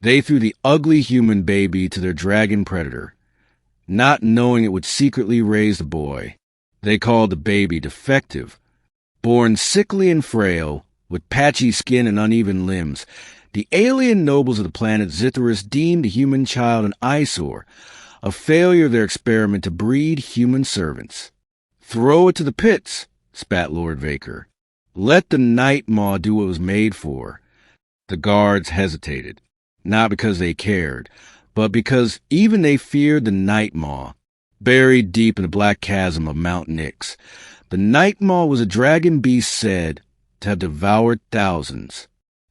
They threw the ugly human baby to their dragon predator, not knowing it would secretly raise the boy. They called the baby defective. Born sickly and frail, with patchy skin and uneven limbs, the alien nobles of the planet Zitherus deemed the human child an eyesore, a failure of their experiment to breed human servants. "Throw it to the pits," spat Lord Vaker. "Let the Nightmaw do what it was made for." The guards hesitated, not because they cared, but because even they feared the Nightmaw. Buried deep in the black chasm of Mount Nyx, the Nightmaw was a dragon beast said to have devoured thousands.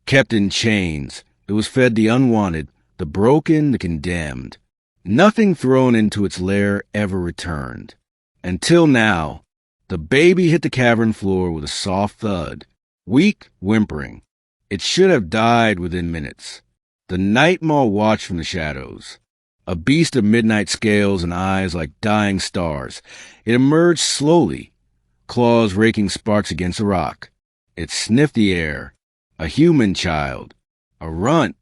Kept in chains, it was fed the unwanted, the broken, the condemned. Nothing thrown into its lair ever returned. Until now, the baby hit the cavern floor with a soft thud, weak whimpering. It should have died within minutes. The Nightmaw watched from the shadows. A beast of midnight scales and eyes like dying stars, it emerged slowly, claws raking sparks against a rock. It sniffed the air. A human child. A runt.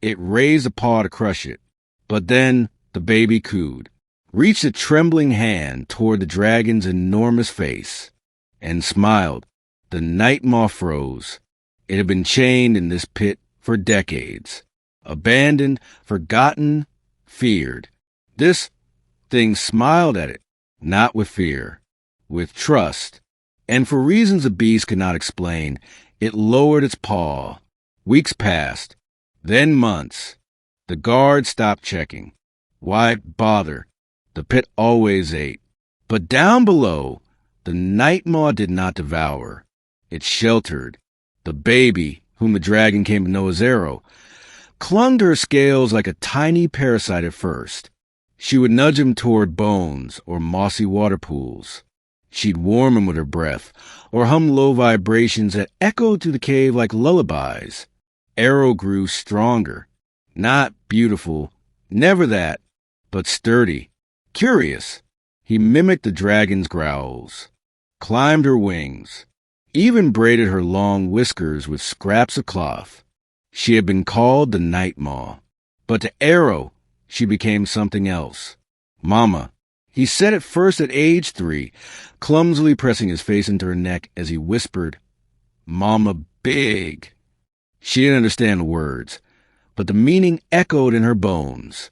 It raised a paw to crush it. But then the baby cooed, reached a trembling hand toward the dragon's enormous face, and smiled. The Nightmaw froze. It had been chained in this pit for decades. Abandoned, forgotten, feared. This thing smiled at it, not with fear, with trust. And for reasons the beast could not explain, it lowered its paw. Weeks passed, then months. The guards stopped checking. Why bother? The pit always ate. But down below, the Nightmaw did not devour. It sheltered. The baby, whom the dragon came to know as Arrow, clung to her scales like a tiny parasite at first. She would nudge him toward bones or mossy water pools. She'd warm him with her breath, or hum low vibrations that echoed through the cave like lullabies. Arrow grew stronger. Not beautiful, never that, but sturdy, curious. He mimicked the dragon's growls, climbed her wings, even braided her long whiskers with scraps of cloth. She had been called the Nightmaw, but to Arrow, she became something else. Mama. He said it first at age 3, clumsily pressing his face into her neck as he whispered, "Mama big." She didn't understand the words, but the meaning echoed in her bones.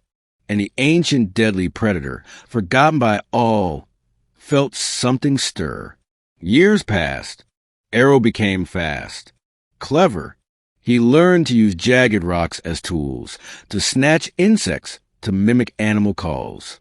And the ancient deadly predator, forgotten by all, felt something stir. Years passed. Arrow became fast. Clever. He learned to use jagged rocks as tools, to snatch insects, to mimic animal calls.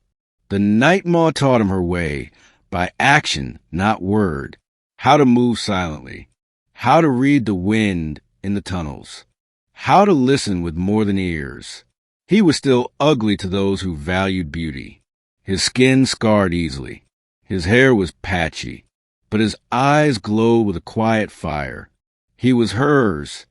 The Nightmaw taught him her way, by action, not word, how to move silently, how to read the wind in the tunnels, how to listen with more than ears. He was still ugly to those who valued beauty. His skin scarred easily. His hair was patchy, but his eyes glowed with a quiet fire. He was hers.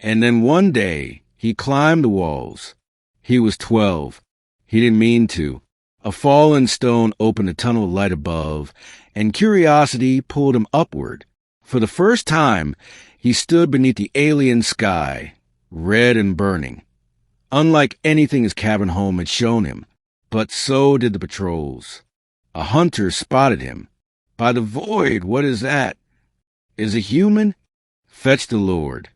And then one day, he climbed the walls. He was 12. He didn't mean to. A fallen stone opened a tunnel of light above, and curiosity pulled him upward. For the first time, he stood beneath the alien sky, red and burning, unlike anything his cavern home had shown him. But so did the patrols. A hunter spotted him. "By the void, what is that? Is it human? Fetch the Lord."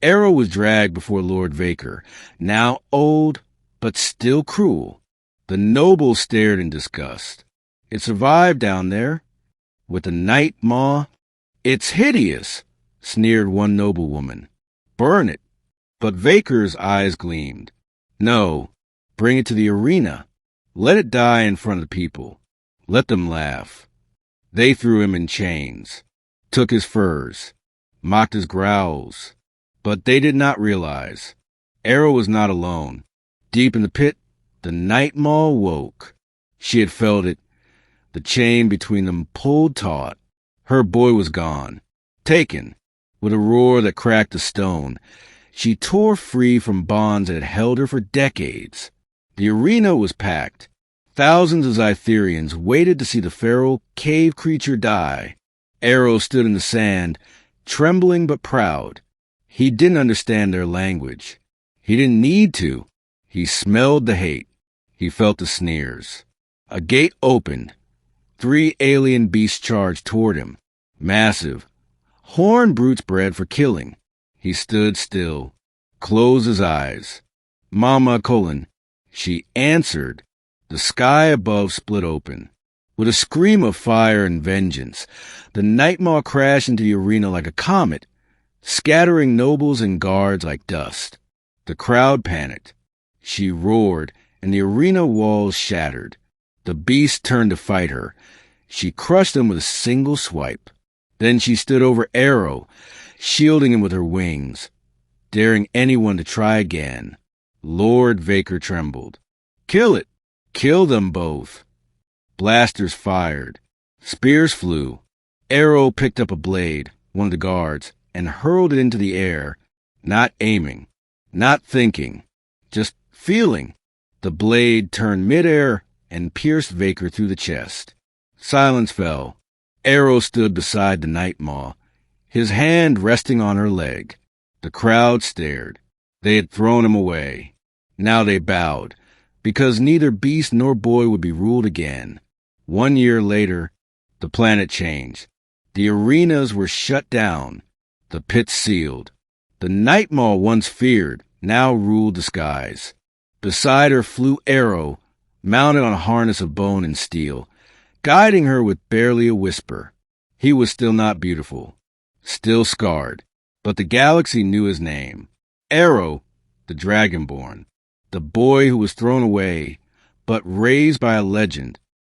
Arrow was dragged before Lord Vaker, now old, but still cruel. The nobles stared in disgust. It survived down there, with the Nightmaw. "It's hideous," sneered one noblewoman. "Burn it." But Vaker's eyes gleamed. "No, bring it to the arena. Let it die in front of the people. Let them laugh." They threw him in chains, took his furs, mocked his growls. But they did not realize. Arrow was not alone. Deep in the pit, the Nightmaw woke. She had felt it. The chain between them pulled taut. Her boy was gone. Taken. With a roar that cracked the stone, she tore free from bonds that had held her for decades. The arena was packed. Thousands of Zytherians waited to see the feral cave creature die. Arrow stood in the sand, trembling but proud. He didn't understand their language. He didn't need to. He smelled the hate. He felt the sneers. A gate opened. 3 alien beasts charged toward him. Massive. Horned brutes bred for killing. He stood still. Closed his eyes. Mama Colin. She answered. The sky above split open. With a scream of fire and vengeance, the Nightmaw crashed into the arena like a comet, scattering nobles and guards like dust. The crowd panicked. She roared, and the arena walls shattered. The beast turned to fight her. She crushed them with a single swipe. Then she stood over Arrow, shielding him with her wings, daring anyone to try again. Lord Vaker trembled. Kill it! Kill them both! Blasters fired. Spears flew. Arrow picked up a blade, one of the guards, and hurled it into the air, not aiming, not thinking, just feeling. The blade turned midair and pierced Vaker through the chest. Silence fell. Arrow stood beside the Nightmaw, his hand resting on her leg. The crowd stared. They had thrown him away. Now they bowed, because neither beast nor boy would be ruled again. 1 year later, the planet changed. The arenas were shut down, the pits sealed. The Nightmaw once feared now ruled the skies. Beside her flew Arrow, mounted on a harness of bone and steel, guiding her with barely a whisper. He was still not beautiful, still scarred, but the galaxy knew his name. Arrow, the Dragonborn, the boy who was thrown away, but raised by a legend,